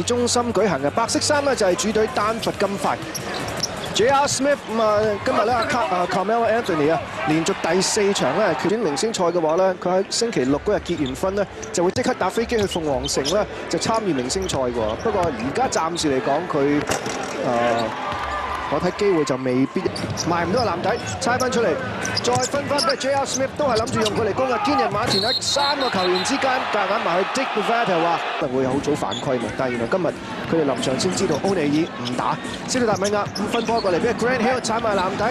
中心舉行嘅白色衫咧就係主隊丹佛金塊。J.R. Smith 今日咧Carmelo Anthony 連續第4場咧決選明星賽嘅話咧，佢喺星期6嗰日結完婚咧，就會即刻搭飛機去鳳凰城咧，就參與明星賽喎。不過而家暫時嚟講，佢我睇機會就未必賣唔到個籃底，猜翻出嚟，再分翻俾 J.R. Smith 都係諗住用佢嚟攻嘅。堅人馬田喺3個球員之間夾硬埋去 Dick Bavetta 話可能會好早犯規嘛，但係原來今日佢哋臨場先知道歐尼爾唔打。斯圖達米亞5分波過嚟俾 Grant Hill 踩埋籃底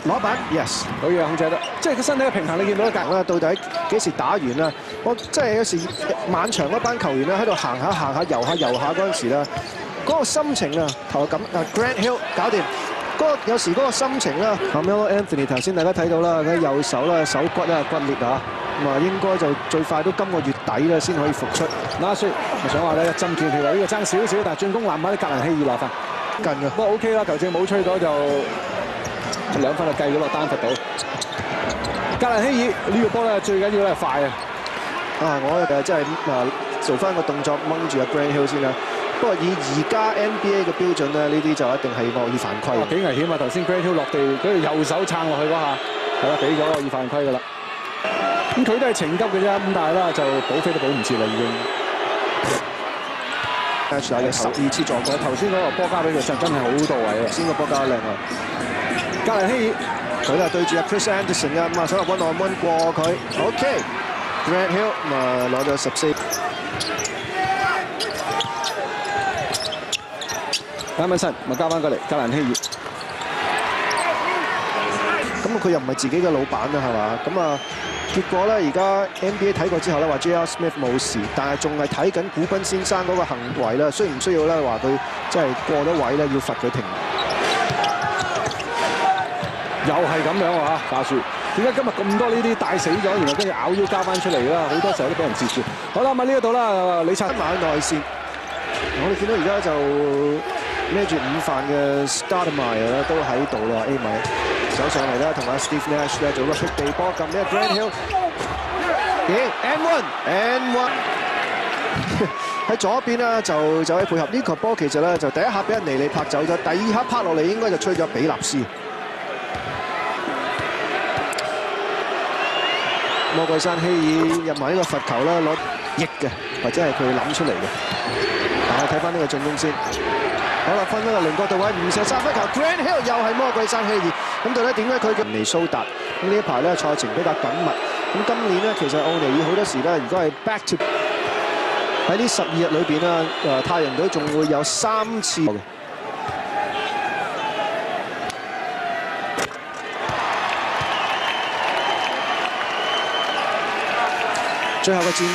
攞板 ，yes 好嘢控制得，即係個身體嘅平衡你見到一格啦。到底幾時打完啦？我即係有時晚場嗰班球員咧喺度行下遊下嗰陣時咧，嗰個心情啊投感Grant Hill 搞掂。有時嗰個心情啦 ，Carmelo Anthony 頭先大家睇到啦，佢右手啦手骨咧骨裂啊，應該就最快都今個月底咧先可以復出。嗱，所以我想話咧，針見血啊，呢個爭少少，但係進攻籃板啲格蘭希爾攞分近嘅，不過 OK 啦，球證冇吹到就2分就計咗落丹佛度。格蘭希爾呢個波咧最緊要咧係快啊！我真係做翻個動作掹住阿 Grant Hill 先啦。不過以而家 NBA 嘅標準咧，呢啲就一定係惡意犯規。幾危險啊！頭先 Grant Hill 落地，佢右手撐落去嗰下，係啦，俾咗惡意犯規㗎啦。咁佢都係情急嘅啫，咁但係啦就補飛都補唔切啦已經。12次撞過，頭先嗰個波交俾佢上真係好到位啊！先個波交靚啊！格蘭希爾佢咧對住阿 Chris Anderson 啊，想話1-on-1過佢 ，OK。Grant Hill 攞咗14。啱啱身咪交翻過嚟，格蘭希爾。咁佢又唔係自己嘅老闆啦，係嘛？咁結果咧，而家 NBA 睇過之後咧，話 J.R. Smith 冇事，但係仲係睇緊古賓先生嗰個行為啦，需唔需要咧話佢即係過咗位咧，要罰佢停？又係咁樣喎大樹。點解今日咁多呢啲帶死咗，原來跟住咬腰交翻出嚟啦？好多時候都俾人截住。好啦，咁呢一度啦，李察埋內線。我哋見到而家就孭住午飯嘅 Stoudemire 咧都喺度啦 ，A 米走上嚟啦，同阿 Steve Nash 咧做個觸地波，撳呢個 Grant Hill， and one 喺左邊啦，就喺配合呢球波，其實咧就第一下俾人尼利拍走咗，第二下拍落嚟應該就吹咗比納斯。魔鬼山希爾入埋呢個罰球啦，攞翼嘅，或者係佢諗出嚟嘅。但係睇翻呢個進攻先。好啦，分翻個鄰角度位，唔射3分球 ，Grant Hill 又係魔鬼山希爾。咁到底點解佢嘅尼蘇達？咁呢一排咧賽程比較緊密。咁今年咧其實奧尼爾好多時咧，如果係 back to 喺呢12日裏邊啦，太陽隊仲會有3次。最後嘅戰。